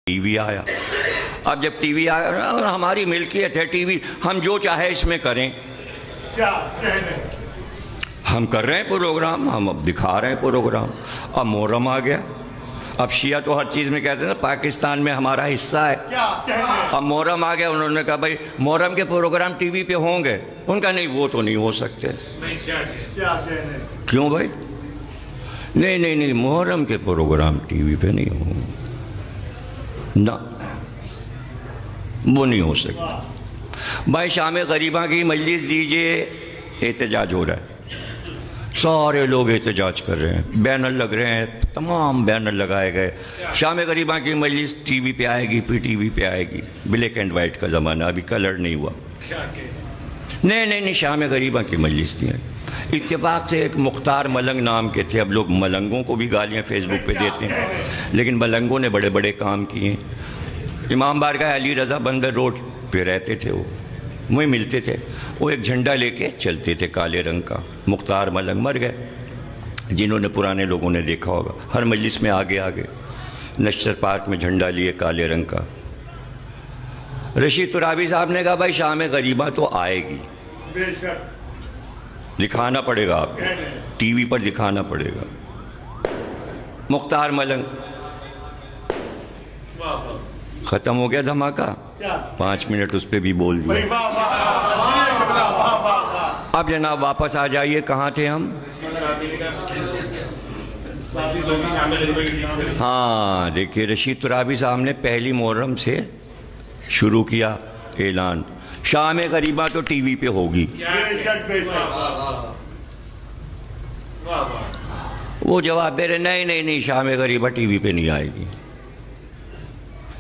T V آیا. اب جب ٹی وی آیا ہماری ملکیت ہے ٹی وی, ہم جو چاہے اس میں کریں. ہم کر رہے ہیں پروگرام, ہم اب دکھا رہے ہیں پروگرام. اب محرم آ گیا. اب شیعہ تو ہر چیز میں کہتے ہیں نا پاکستان میں ہمارا حصہ ہے. اب محرم آ گیا, انہوں نے کہا بھائی محرم کے پروگرام ٹی وی پہ ہوں گے. ان کا نہیں, وہ تو نہیں ہو سکتے. کیوں بھائی؟ نہیں, محرم کے پروگرام ٹی وی پہ نہیں ہوں گے نہ, وہ نہیں ہو سکتا. بھائی شام غریبہ کی مجلس دیجئے, احتجاج ہو رہا ہے, سارے لوگ احتجاج کر رہے ہیں, بینر لگ رہے ہیں, تمام بینر لگائے گئے. شام غریبہ کی مجلس ٹی وی پہ آئے گی, پی ٹی وی پہ آئے گی. بلیک اینڈ وائٹ کا زمانہ, ابھی کلر نہیں ہوا. نہیں, شام غریبہ کی مجلس نہیں ہے. اتفاق سے ایک مختار ملنگ نام کے تھے. اب لوگ ملنگوں کو بھی گالیاں فیس بک پہ دیتے ہیں, لیکن ملنگوں نے بڑے بڑے کام کیے. امام بارگاہ علی رضا بندر روڈ پہ رہتے تھے, وہ وہیں ملتے تھے. وہ ایک جھنڈا لے کے چلتے تھے کالے رنگ کا. مختار ملنگ مر گئے, جنہوں نے پرانے لوگوں نے دیکھا ہوگا. ہر مجلس میں آگے نشتر پارک میں جھنڈا لیے کالے رنگ کا. رشید ترابی صاحب نے کہا بھائی شام غریبہ تو آئے گی, دکھانا پڑے گا آپ کو, ٹی وی پر دکھانا پڑے گا. مختار ملنگ ختم ہو گیا دھماکہ. 5 منٹ اس پہ بھی بول دیا. اب جناب واپس آ جائیے, کہاں تھے ہم؟ ہاں دیکھیے, رشید ترابی صاحب نے پہلی محرم سے شروع کیا اعلان, شام غریبہ تو ٹی وی پہ ہوگی. وہ جواب دے رہے نہیں, شام غریبہ ٹی وی پہ نہیں آئے گی.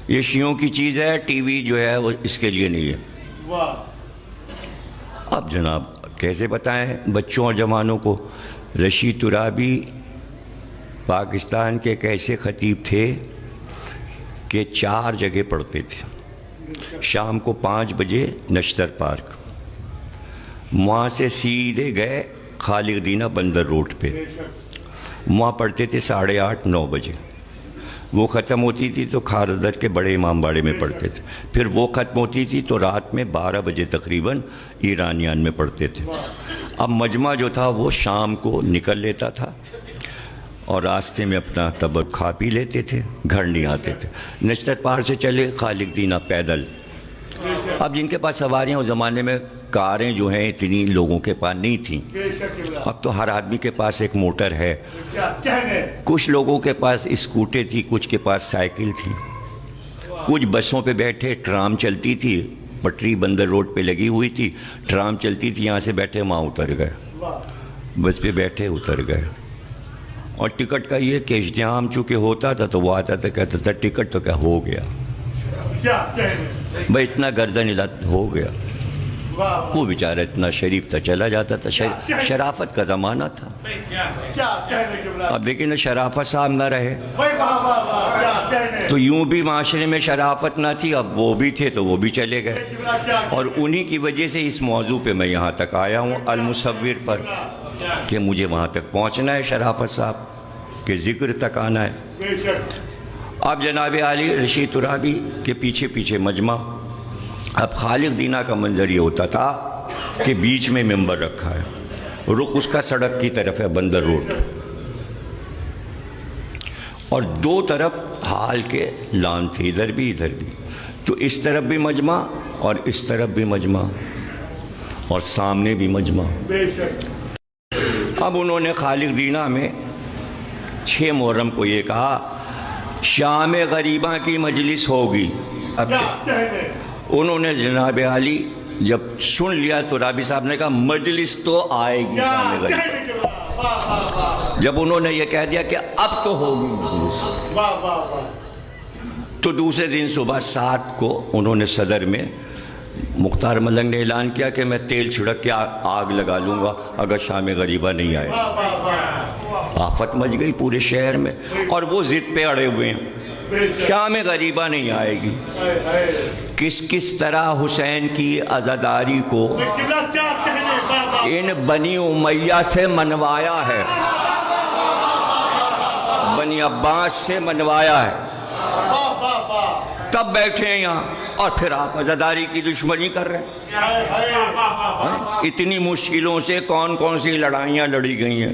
یہ شیعوں کی چیز ہے, ٹی وی جو ہے وہ اس کے لیے نہیں ہے. اب جناب کیسے بتائیں بچوں اور جوانوں کو؟ رشید ترابی پاکستان کے ایک ایسے خطیب تھے کہ 4 جگہ پڑھتے تھے. شام کو 5 بجے نشتر پارک, وہاں سے سیدھے گئے خالق دینہ بندر روڈ پہ, وہاں پڑھتے تھے 8:30 9 بجے. وہ ختم ہوتی تھی تو کھارزر کے بڑے امام باڑے میں پڑھتے تھے. پھر وہ ختم ہوتی تھی تو رات میں 12 بجے تقریباً ایرانیان میں پڑھتے تھے. اب مجمع جو تھا وہ شام کو نکل لیتا تھا اور راستے میں اپنا تبرک کھا پی لیتے تھے, گھر نہیں آتے تھے. نشتر پار سے چلے خالق دینہ پیدل. اب جن کے پاس سواریاں, اس زمانے میں کاریں جو ہیں اتنی لوگوں کے پاس نہیں تھیں. اب تو ہر آدمی کے پاس ایک موٹر ہے. کچھ لوگوں کے پاس اسکوٹر تھی, کچھ کے پاس سائیکل تھی, کچھ بسوں پہ بیٹھے. ٹرام چلتی تھی, پٹری بندر روڈ پہ لگی ہوئی تھی, ٹرام چلتی تھی, یہاں سے بیٹھے وہاں اتر گئے, بس پہ بیٹھے اتر گئے. اور ٹکٹ کا یہ کہ اجتماع چونکہ ہوتا تھا تو وہ آتا تھا, کہتا تھا ٹکٹ تو کیا ہو گیا بھائی, اتنا گردن ہلا ہو گیا. وہ بیچارہ اتنا شریف تھا, چلا جاتا تھا. شرافت کا زمانہ تھا. اب دیکھیں نا, شرافت صاحب نہ رہے تو یوں بھی معاشرے میں شرافت نہ تھی. اب وہ بھی تھے تو وہ بھی چلے گئے, اور انہی کی وجہ سے اس موضوع پہ میں یہاں تک آیا ہوں, المصور پر, کہ مجھے وہاں تک پہنچنا ہے, شرافت صاحب کے ذکر تک آنا ہے. اب جناب عالی رشید ترابی کے پیچھے پیچھے مجمع. اب خالق دینہ کا منظر یہ ہوتا تھا کہ بیچ میں ممبر رکھا ہے, رخ اس کا سڑک کی طرف ہے بندر روڈ, اور 2 طرف ہال کے لان تھے, ادھر بھی ادھر بھی. تو اس طرف بھی مجمع اور اس طرف بھی مجمع اور سامنے بھی مجمع. اب انہوں نے خالق دینہ میں 6 محرم کو یہ کہا شام غریبہ کی مجلس ہوگی. اب انہوں نے جناب عالی جب سن لیا تو رابی صاحب نے کہا مجلس تو آئے گی شام غریبہ. جب انہوں نے یہ کہہ دیا کہ اب تو ہوگی مجلس, تو دوسرے دن صبح 7 کو انہوں نے صدر میں مختار ملنگ نے اعلان کیا کہ میں تیل چھڑک کے آگ لگا لوں گا اگر شام غریبہ نہیں آئے. آفت مچ گئی پورے شہر میں, اور وہ ضد پہ اڑے ہوئے ہیں شام غریبہ نہیں آئے گی. کس طرح حسین کی عزاداری کو ان بنی امیہ سے منوایا ہے, بنی عباس سے منوایا ہے. تب بیٹھے ہیں یہاں اور پھر آپ عزاداری کی دشمنی کر رہے ہیں۔ اتنی مشکلوں سے کون کون سی لڑائیاں لڑی گئی ہیں۔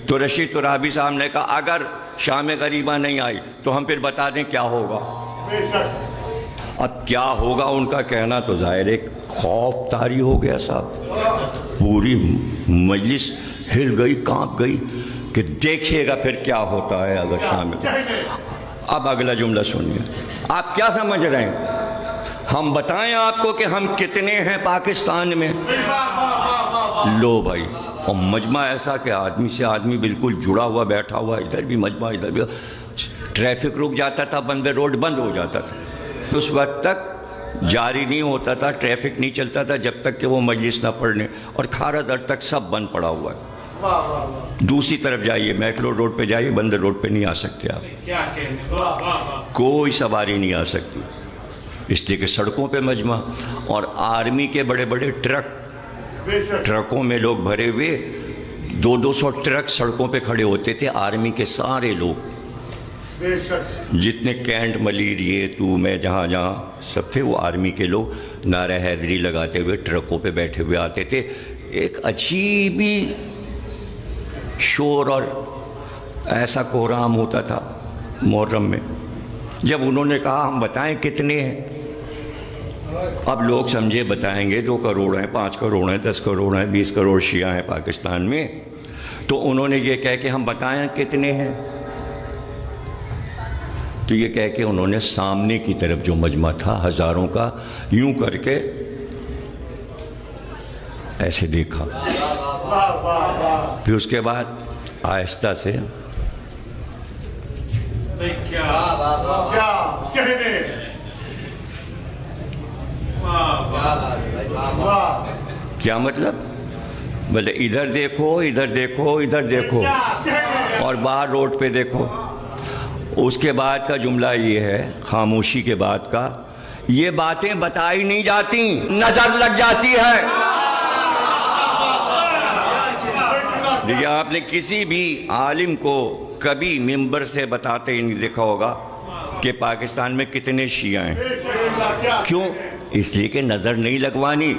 تو رشید ترابی صاحب نے کہا اگر شام غریبہ نہیں آئی تو ہم پھر بتا دیں کیا ہوگا۔ اب کیا ہوگا ان کا کہنا تو ظاہر ایک خوف طاری ہو گیا صاحب، پوری مجلس ہل گئی، کانپ گئی کہ دیکھیے گا پھر کیا ہوتا ہے اگر شام میں۔ اب اگلا جملہ سنیے، آپ کیا سمجھ رہے ہیں ہم بتائیں آپ کو کہ ہم کتنے ہیں پاکستان میں؟ لو بھائی، اور مجمع ایسا کہ آدمی سے آدمی بالکل جڑا ہوا بیٹھا ہوا، ادھر بھی مجمع ادھر بھی، ٹریفک رک جاتا تھا، بندر روڈ بند ہو جاتا تھا، اس وقت تک جاری نہیں ہوتا تھا، ٹریفک نہیں چلتا تھا جب تک کہ وہ مجلس نہ پڑھ لیں، اور کھارا در تک سب بند پڑا ہوا ہے۔ دوسری طرف جائیے، میکلو روڈ پہ جائیے، بندر روڈ پہ نہیں آ سکتے آپ، کوئی سواری نہیں آ سکتی، اس لیے کہ سڑکوں پہ مجمع، اور آرمی کے بڑے بڑے ٹرکوں میں لوگ بھرے ہوئے، 200 ٹرک سڑکوں پہ کھڑے ہوتے تھے، آرمی کے سارے لوگ، جتنے کینٹ ملیر یہ تو میں جہاں جہاں سب تھے، وہ آرمی کے لوگ نعرہ حیدری لگاتے ہوئے ٹرکوں پہ بیٹھے ہوئے آتے تھے۔ ایک عجیب ہی شور اور ایسا کوہرام ہوتا تھا محرم میں۔ جب انہوں نے کہا ہم بتائیں کتنے ہیں، اب لوگ سمجھے بتائیں گے 2 کروڑ ہیں، 5 کروڑ ہیں، 10 کروڑ ہیں، 20 کروڑ شیعہ ہیں پاکستان میں، تو انہوں نے یہ کہہ کہ ہم بتائیں کتنے ہیں، تو یہ کہہ کے انہوں نے سامنے کی طرف جو مجمع تھا ہزاروں کا، یوں کر کے ایسے دیکھا، پھر اس کے بعد آہستہ سے کیا مطلب، بولے ادھر دیکھو، ادھر دیکھو، ادھر دیکھو، اور باہر روڈ پہ دیکھو۔ اس کے بعد کا جملہ یہ ہے، خاموشی کے بعد کا، یہ باتیں بتائی نہیں جاتی، نظر لگ جاتی ہے۔ دیکھیے، آپ نے کسی بھی عالم کو کبھی ممبر سے بتاتے ہی نہیں دیکھا ہوگا کہ پاکستان میں کتنے شیعہ ہیں۔ کیوں؟ اس لیے کہ نظر نہیں لگوانی۔